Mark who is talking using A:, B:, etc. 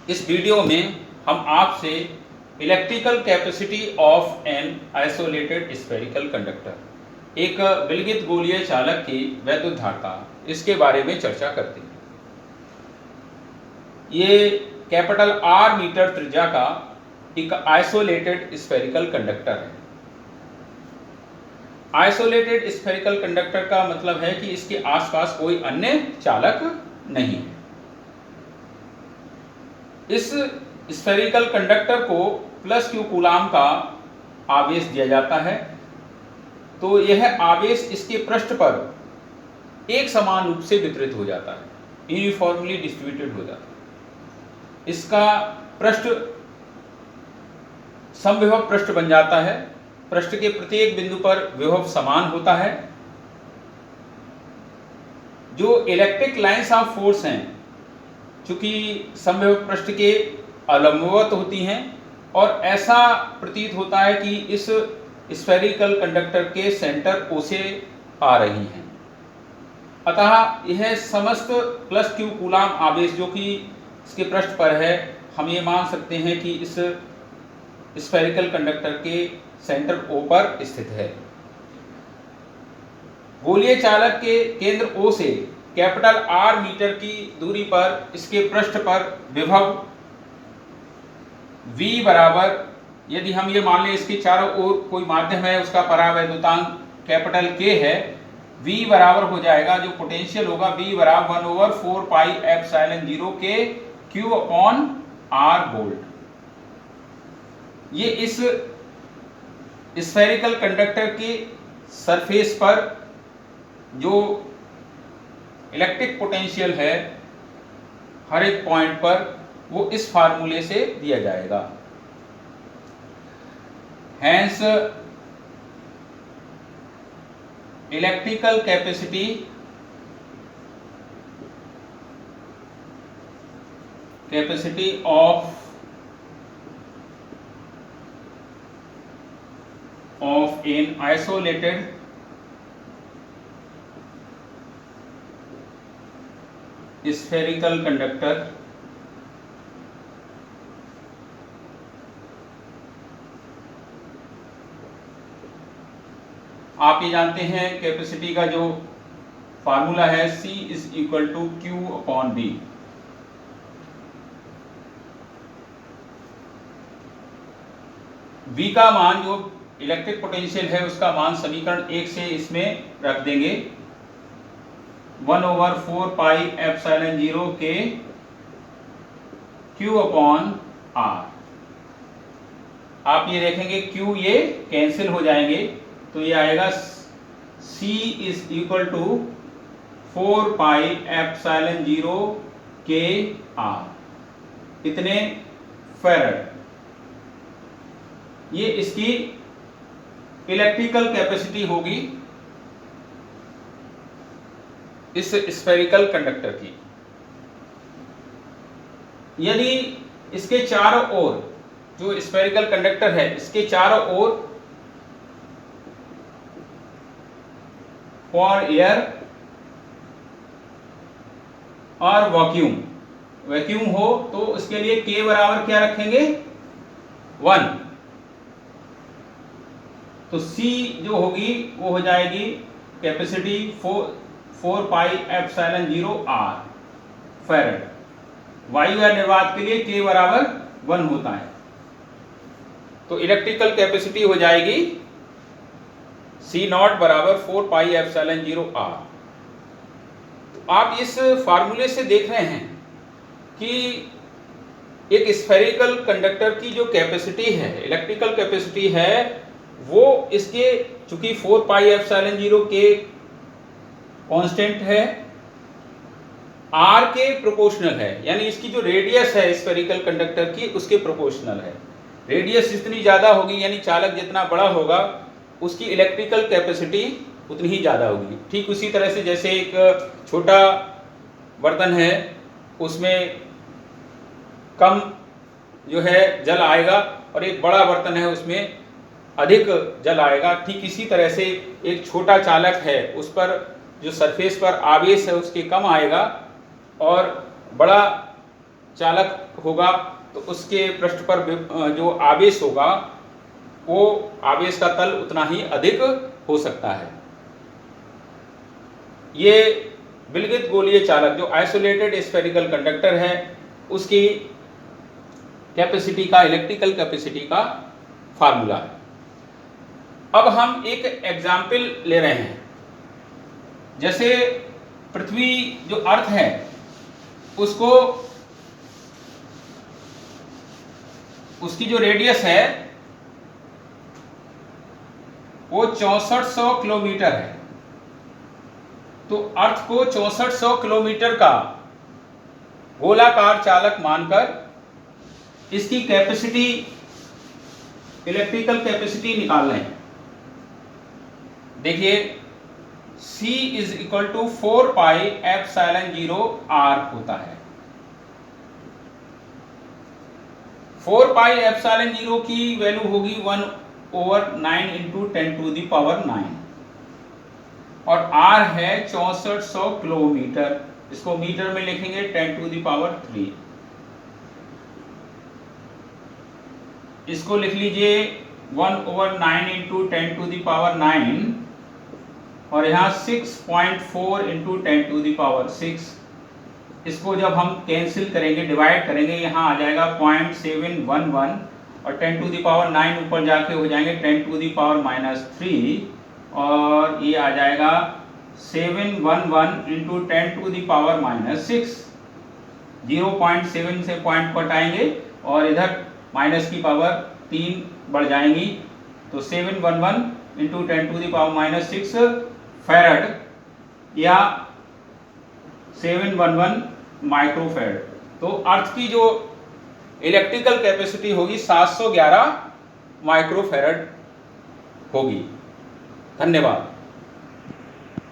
A: इस वीडियो में हम आपसे electrical capacity of an isolated spherical conductor, एक विलगित गोलीय चालक की वैद्युत धारता, इसके बारे में चर्चा करते हैं। ये कैपिटल आर मीटर त्रिज्या का एक आइसोलेटेड स्फेरिकल कंडक्टर है। आइसोलेटेड स्फेरिकल कंडक्टर का मतलब है कि इसके आसपास कोई अन्य चालक नहीं है। इस स्फेरिकल कंडक्टर को प्लस क्यू कूलाम का आवेश दिया जाता है, तो यह आवेश इसके पृष्ठ पर एक समान रूप से वितरित हो जाता है, यूनिफॉर्मली डिस्ट्रीब्यूटेड हो जाता है। इसका पृष्ठ समविभव पृष्ठ बन जाता है। पृष्ठ के प्रत्येक बिंदु पर विभव समान होता है। जो इलेक्ट्रिक लाइंस ऑफ फोर्स हैं, चूंकि समविभव पृष्ठ के अलंबवत होती हैं और ऐसा प्रतीत होता है कि इस स्फेरिकल कंडक्टर के सेंटर ओ से आ रही हैं। अतः यह समस्त प्लस क्यू कूलाम आवेश जो कि इसके पृष्ठ पर है, हम ये मान सकते हैं कि इस स्फेरिकल कंडक्टर के सेंटर ओ पर स्थित है। गोलीय चालक के केंद्र ओ से कैपिटल आर मीटर की दूरी पर इसके पृष्ठ पर विभव V बराबर, यदि हम ये मान लें इसके चारों ओर कोई माध्यम है, उसका परावैद्युतांक कैपिटल K है, V बराबर हो जाएगा, जो पोटेंशियल होगा V बराबर 1/4 पाई epsilon 0 K Q upon R volt. ये इस स्फेरिकल कंडक्टर के सरफेस पर जो इलेक्ट्रिक पोटेंशियल है हर एक पॉइंट पर, वो इस फार्मूले से दिया जाएगा। Hence electrical capacity of an isolated spherical conductor आप ये जानते हैं कैपेसिटी का जो फार्मूला है C is equal to Q upon B। V का मान, जो इलेक्ट्रिक पोटेंशियल है, उसका मान समीकरण 1 से इसमें रख देंगे, 1/4 पाई epsilon 0 K Q upon R। आप ये देखेंगे Q ये कैंसिल हो जाएंगे, तो ये आएगा C is equal to 4 pi epsilon 0 K R, इतने फैराड। ये इसकी इलेक्ट्रिकल कैपेसिटी होगी इस स्फेरिकल कंडक्टर की। यदि इसके चारों ओर, जो स्फेरिकल कंडक्टर है, इसके चारों ओर फॉर एयर और वैक्यूम हो, तो उसके लिए K बराबर क्या रखेंगे, 1। तो C जो होगी वो हो जाएगी capacity 4 pi epsilon 0 R farad. वायु या निर्वात के लिए K बराबर 1 होता है, तो इलेक्ट्रिकल कैपेसिटी हो जाएगी C0 बराबर 4 पाई एप्सिलॉन 0 R। तो आप इस फार्मूले से देख रहे हैं कि एक स्फेरिकल कंडक्टर की जो कैपेसिटी है, इलेक्ट्रिकल कैपेसिटी है, वो इसके चूंकि 4 पाई एप्सिलॉन 0 K कांस्टेंट है, R के प्रोपोर्शनल है, यानी इसकी जो रेडियस है स्फेरिकल कंडक्टर की, उसके प्रोपोर्शनल है। रेडियस जितनी ज्यादा होगी, यानी चालक जितना बड़ा होगा, उसकी इलेक्ट्रिकल कैपेसिटी उतनी ही ज्यादा होगी। ठीक उसी तरह से जैसे एक छोटा बर्तन है, उसमें कम जो है जल आएगा, और एक बड़ा बर्तन है उसमें अधिक जल आएगा। ठीक इसी तरह से एक छोटा चालक है, उस पर जो सरफेस पर आवेश है उसके कम आएगा, और बड़ा चालक होगा तो उसके पृष्ठ पर जो आवेश होगा वो आवेश का तल उतना ही अधिक हो सकता है। ये विलगित गोलीय चालक जो आइसोलेटेड स्फेरिकल कंडक्टर है उसकी कैपेसिटी का, इलेक्ट्रिकल कैपेसिटी का फार्मूला है। अब हम एक एग्जाम्पल ले रहे हैं। जैसे पृथ्वी जो अर्थ है उसको, उसकी जो रेडियस है वो 6400 किलोमीटर है। तो अर्थ को 6400 किलोमीटर का गोलाकार चालक मानकर इसकी कैपेसिटी, इलेक्ट्रिकल कैपेसिटी निकाल लें। देखिए C is equal to 4 pi epsilon 0 R होता है। 4 पाई एप्सिलॉन 0 की वैल्यू होगी 1/9 इंटू 10 टू दी पावर 9 और R है 6400 किलोमीटर। इसको मीटर में लिखेंगे 10 टू दी पावर 3। इसको लिख लीजिए 1/9 इंटू 10 टू दी पावर 9 और यहाँ 6.4 इंटू 10 टू दी पावर 6। इसको जब हम कैंसिल करेंगे, डिवाइड करेंगे, यहाँ आ जाएगा 0.711 और 10 टू दी पावर 9 ऊपर जाके हो जाएंगे 10 टू दी पावर -3 और ये आ जाएगा 711 इंटू 10 टू दी पावर -6। 0.7 से पॉइंट कटाएंगे और इधर माइनस की पावर 3 बढ़ जाएंगी तो 711 into 10 to the power -6 farad या 711 माइक्रोफैरड। तो अर्थ की जो इलेक्ट्रिकल कैपेसिटी होगी 711 माइक्रोफैरड होगी। धन्यवाद।